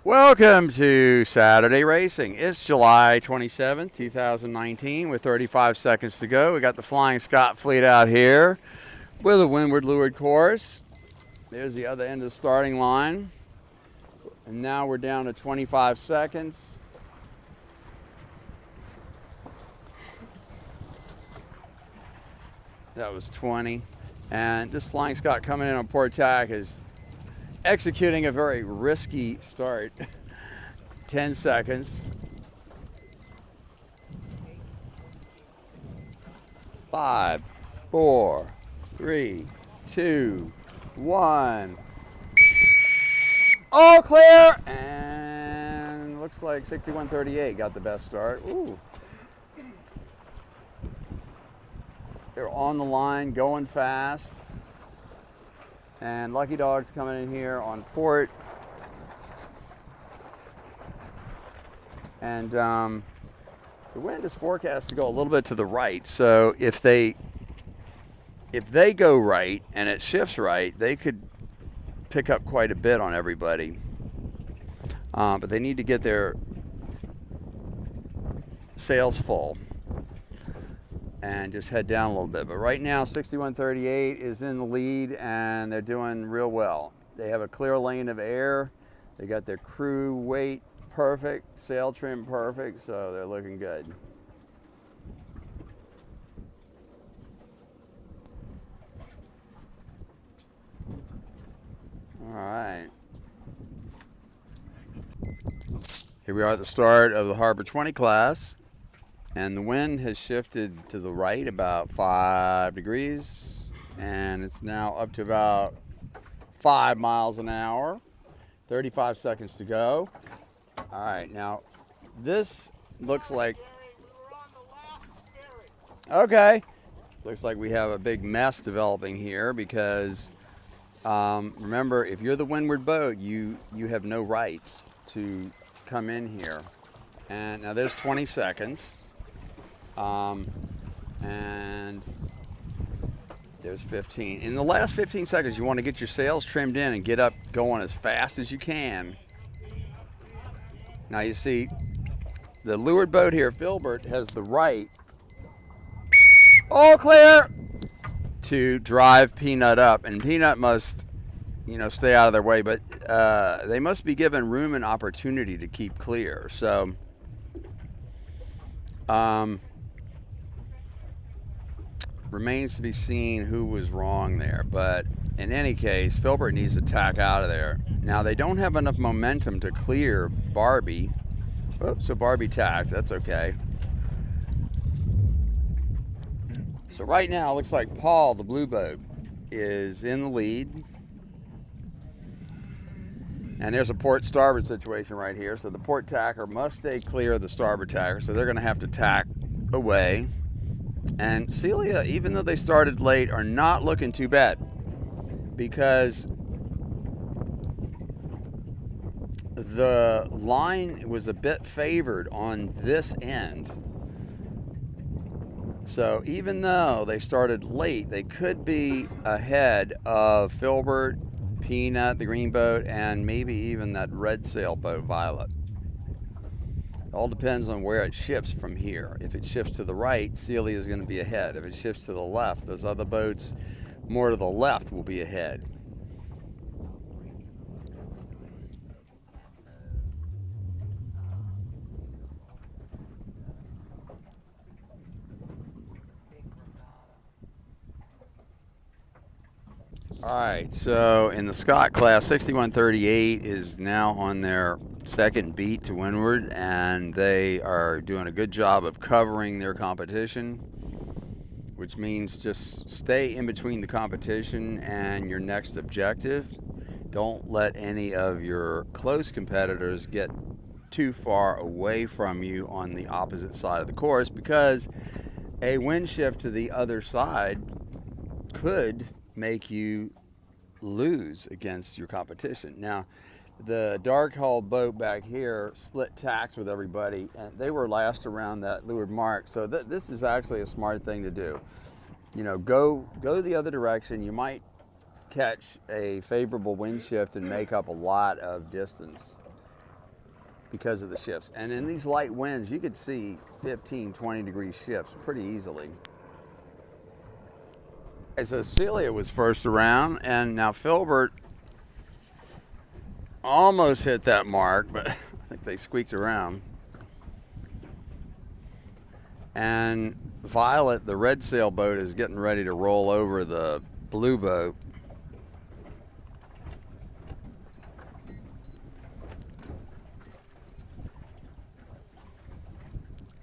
Welcome to Saturday Racing. It's July 27th, 2019, with 35 seconds to go. We got the Flying Scot fleet out here with a windward leeward course. There's the other end of the starting line. And now we're down to 25 seconds. That was 20. And this Flying Scot coming in on port tack is executing a very risky start. 10 seconds. 5, 4, 3, 2, 1. All clear! And looks like 6138 got the best start. Ooh. They're on the line, going fast. And Lucky Dog's coming in here on port. And the wind is forecast to go a little bit to the right. So if they go right and it shifts right, they could pick up quite a bit on everybody. But they need to get their sails full and just head down a little bit. But right now, 6138 is in the lead, and they're doing real well. They have a clear lane of air. They got their crew weight perfect, sail trim perfect, so they're looking good. All right. Here we are at the start of the Harbour 20 class. And the wind has shifted to the right about 5 degrees, and it's now up to about 5 miles an hour. 35 seconds to go. All right, now this looks like, okay, looks like we have a big mess developing here because remember, if you're the windward boat, you have no rights to come in here. And now there's 20 seconds. And there's 15. In the last 15 seconds, you want to get your sails trimmed in and get up going as fast as you can. Now you see, the leeward boat here, Filbert, has the right, all clear, to drive Peanut up. And Peanut must, stay out of their way, but they must be given room and opportunity to keep clear. So, remains to be seen who was wrong there, but in any case, Filbert needs to tack out of there. Now, they don't have enough momentum to clear Barbie. Oops, so Barbie tacked. That's okay. So right now, it looks like Paul, the blue boat, is in the lead. And there's a port starboard situation right here. So the port tacker must stay clear of the starboard tacker. So they're going to have to tack away. And Celia, even though they started late, are not looking too bad because the line was a bit favored on this end. So even though they started late, they could be ahead of Filbert, Peanut, the green boat, and maybe even that red sailboat, Violet. All depends on where it shifts from here. If it shifts to the right, Celia is going to be ahead. If it shifts to the left, those other boats more to the left will be ahead. All right, so in the Scot class, 6138 is now on their second beat to windward, and they are doing a good job of covering their competition, which means just stay in between the competition and your next objective. Don't let any of your close competitors get too far away from you on the opposite side of the course, because a wind shift to the other side could make you lose against your competition. Now, the dark hull boat back here split tacks with everybody, and they were last around that leeward mark. So this is actually a smart thing to do. You know, go the other direction. You might catch a favorable wind shift and make up a lot of distance because of the shifts. And in these light winds, you could see 15, 20 degree shifts pretty easily. And so Celia was first around, and now Filbert almost hit that mark, but I think they squeaked around. And Violet, the red sailboat, is getting ready to roll over the blue boat.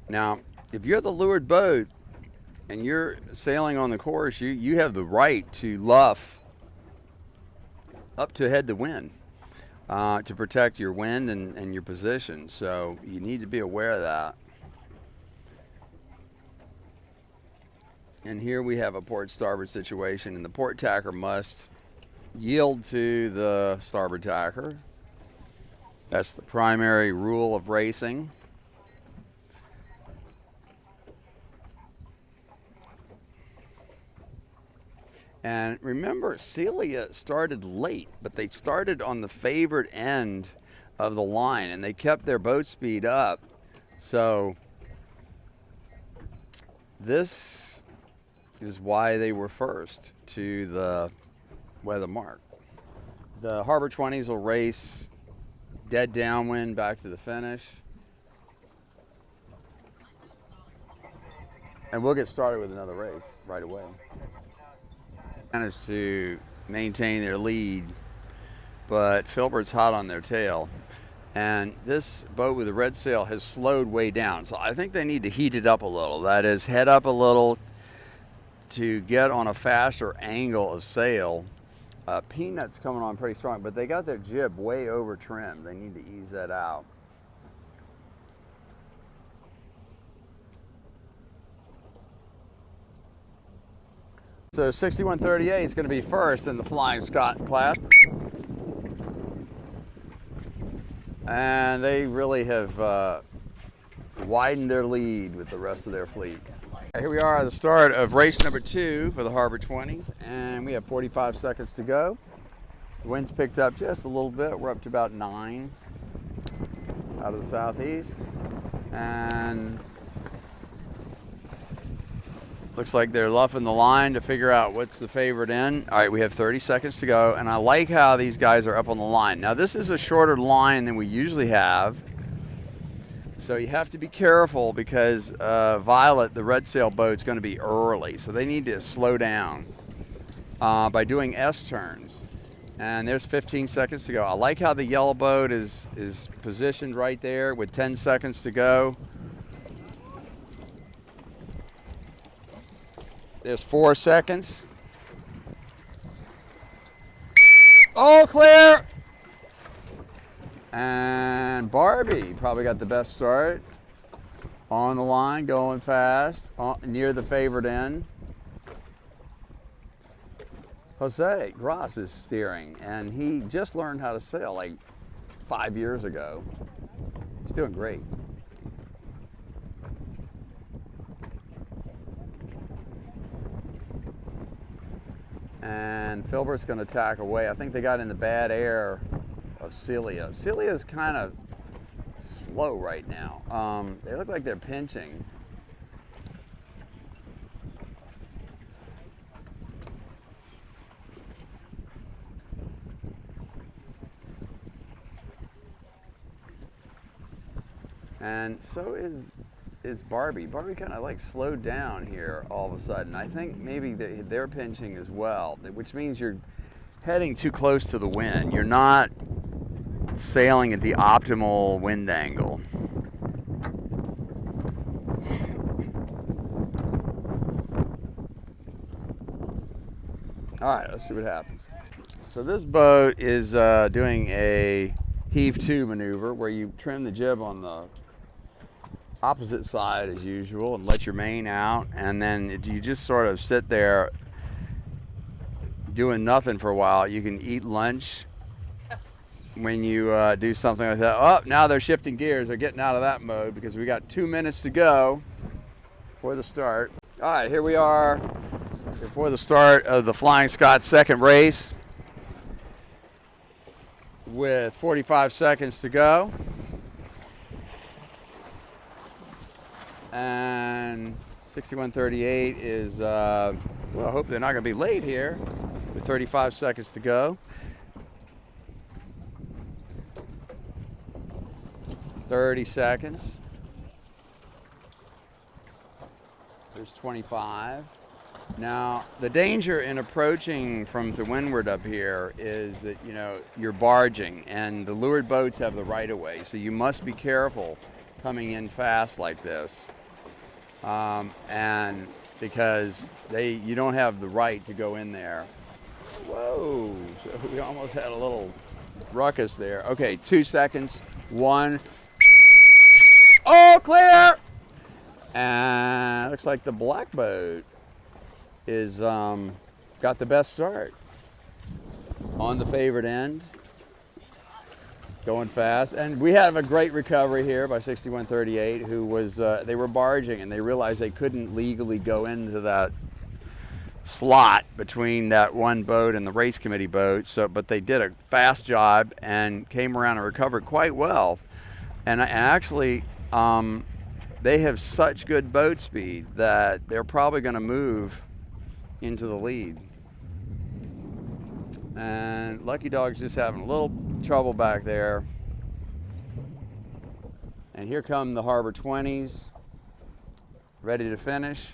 Now, if you're the leeward boat and you're sailing on the course, you have the right to luff up to head the wind to protect your wind and your position. So you need to be aware of that. And here we have a port starboard situation, and the port tacker must yield to the starboard tacker. That's the primary rule of racing. And remember, Celia started late, but they started on the favored end of the line, and they kept their boat speed up. So this is why they were first to the weather mark. The Harbour 20s will race dead downwind back to the finish. And we'll get started with another race right away. Managed to maintain their lead, but Filbert's hot on their tail. And this boat with the red sail has slowed way down. So I think they need to heat it up a little. That is, head up a little to get on a faster angle of sail. Peanut's coming on pretty strong, but they got their jib way over trim. They need to ease that out. So 6138 is going to be first in the Flying Scot class. And they really have widened their lead with the rest of their fleet. Here we are at the start of race number 2 for the Harbour 20s, and we have 45 seconds to go. The wind's picked up just a little bit. We're up to about 9 out of the southeast. And looks like they're luffing the line to figure out what's the favorite end. All right, we have 30 seconds to go, and I like how these guys are up on the line. Now, this is a shorter line than we usually have, so you have to be careful because Violet, the red sail boat, is going to be early, so they need to slow down by doing S turns. And there's 15 seconds to go. I like how the yellow boat is positioned right there with 10 seconds to go. There's 4 seconds. All clear! And Barbie probably got the best start. On the line, going fast, near the favored end. Jose Gross is steering, and he just learned how to sail like 5 years ago. He's doing great. And Filbert's going to tack away. I think they got in the bad air of Celia. Celia's kind of slow right now. They look like they're pinching. And so is Barbie. Barbie kind of like slowed down here all of a sudden. I think maybe they're pinching as well, which means you're heading too close to the wind. You're not sailing at the optimal wind angle. All right, let's see what happens. So this boat is doing a heave-to maneuver where you trim the jib on the opposite side as usual and let your main out, and then you just sort of sit there doing nothing for a while. You can eat lunch when you do something like that. Oh, now they're shifting gears. They're getting out of that mode because we got 2 minutes to go for the start. All right, here we are before the start of the Flying Scot second race. with 45 seconds to go. And 6138 is, well, I hope they're not going to be late here, with 35 seconds to go. 30 seconds. There's 25. Now, the danger in approaching from to windward up here is that, you know, you're barging, and the lured boats have the right of way, so you must be careful coming in fast like this. And because you don't have the right to go in there. Whoa, so we almost had a little ruckus there. Okay, 2 seconds, 1. All clear! And looks like the black boat is got the best start on the favored end, going fast. And we have a great recovery here by 6138, who was they were barging and they realized they couldn't legally go into that slot between that one boat and the race committee boat, but they did a fast job and came around and recovered quite well. And actually they have such good boat speed that they're probably going to move into the lead. And Lucky Dog's just having a little trouble back there. And here come the Harbour 20s, ready to finish.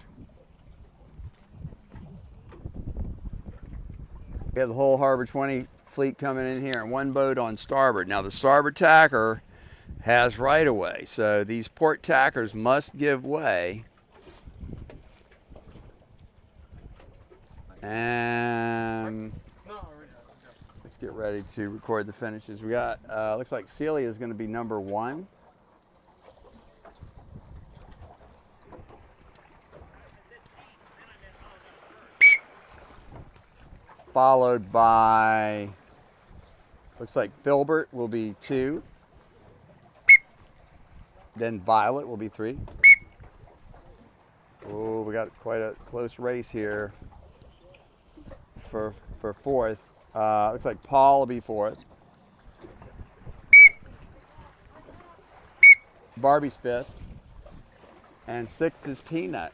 We have the whole Harbour 20 fleet coming in here, and one boat on starboard. Now the starboard tacker has right of way, so these port tackers must give way. And let's get ready to record the finishes. We got, looks like Celia is going to be number 1. Followed by, looks like Filbert will be 2. Then Violet will be 3. Oh, we got quite a close race here for 4th. Looks like Paul will be 4th. Barbie's 5th. And 6th is Peanut.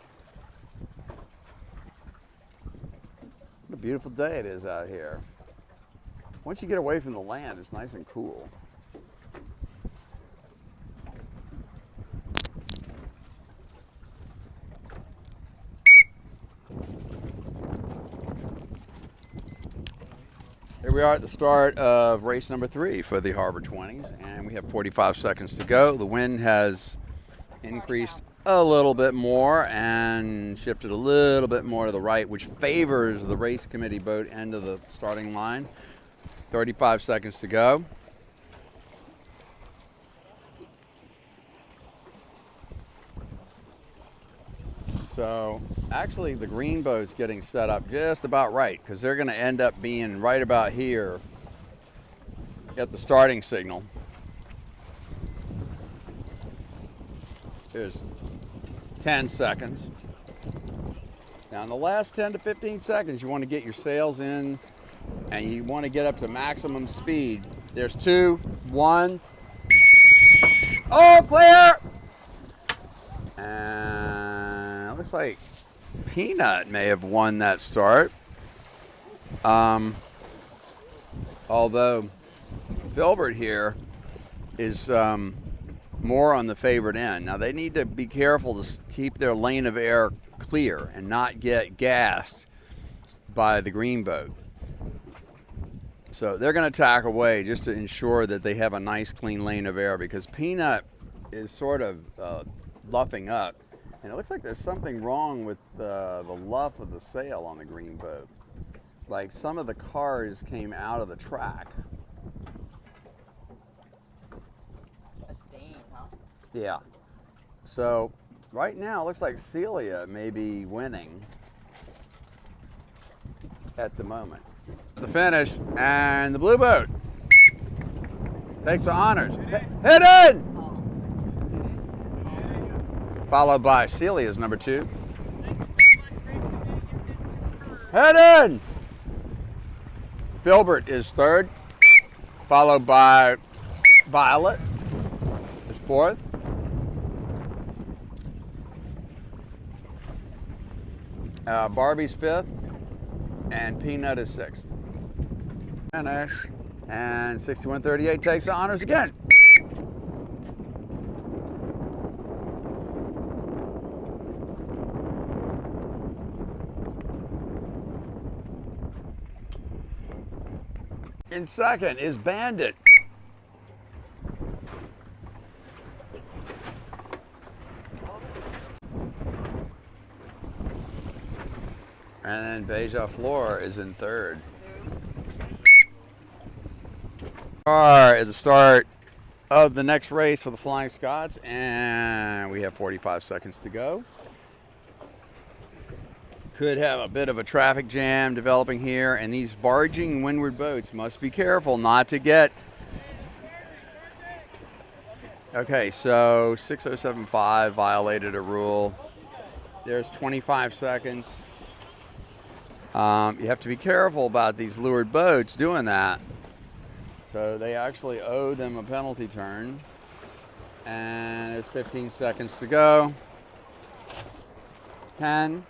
What a beautiful day it is out here. Once you get away from the land, it's nice and cool. Here we are at the start of race number 3 for the Harbour 20s, and we have 45 seconds to go. The wind has increased a little bit more and shifted a little bit more to the right, which favors the race committee boat end of the starting line. 35 seconds to go. So actually the green boat's getting set up just about right, because they're going to end up being right about here at the starting signal. There's 10 seconds. Now in the last 10 to 15 seconds, you want to get your sails in and you want to get up to maximum speed. There's 2, 1. All clear! And it looks like Peanut may have won that start. Although Filbert here is more on the favored end. Now they need to be careful to keep their lane of air clear and not get gassed by the green boat. So they're going to tack away just to ensure that they have a nice clean lane of air, because Peanut is sort of luffing up, and it looks like there's something wrong with the luff of the sail on the green boat. Like some of the cars came out of the track. Yeah. So right now it looks like Celia may be winning at the moment. The finish, and the blue boat takes the honors. Hit in! Followed by Celia's number 2. Head in! Filbert is 3rd. followed by Violet is fourth. Barbie's fifth, and Peanut is sixth. Finish, and 6138 takes the honors again. In second is Bandit. And then Beja Flor is in third. At the start of the next race for the Flying Scots, and we have 45 seconds to go. Could have a bit of a traffic jam developing here, and these barging windward boats must be careful not to get. Okay, so 6075 violated a rule. There's 25 seconds. You have to be careful about these lured boats doing that. So they actually owe them a penalty turn. And there's 15 seconds to go. 10.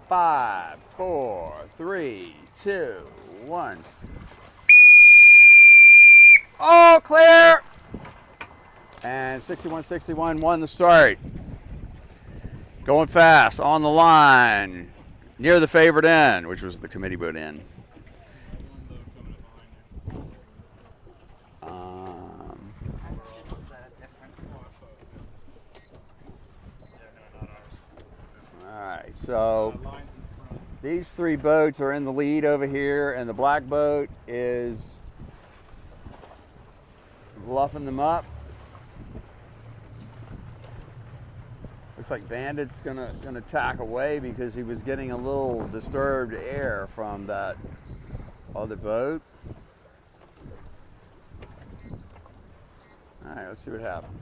5, 4, 3, 2, 1. All clear! And 6161 won the start. Going fast, on the line, near the favorite end, which was the committee boat end. Alright, so these three boats are in the lead over here, and the black boat is bluffing them up. Looks like Bandit's gonna tack away because he was getting a little disturbed air from that other boat. All right, let's see what happens.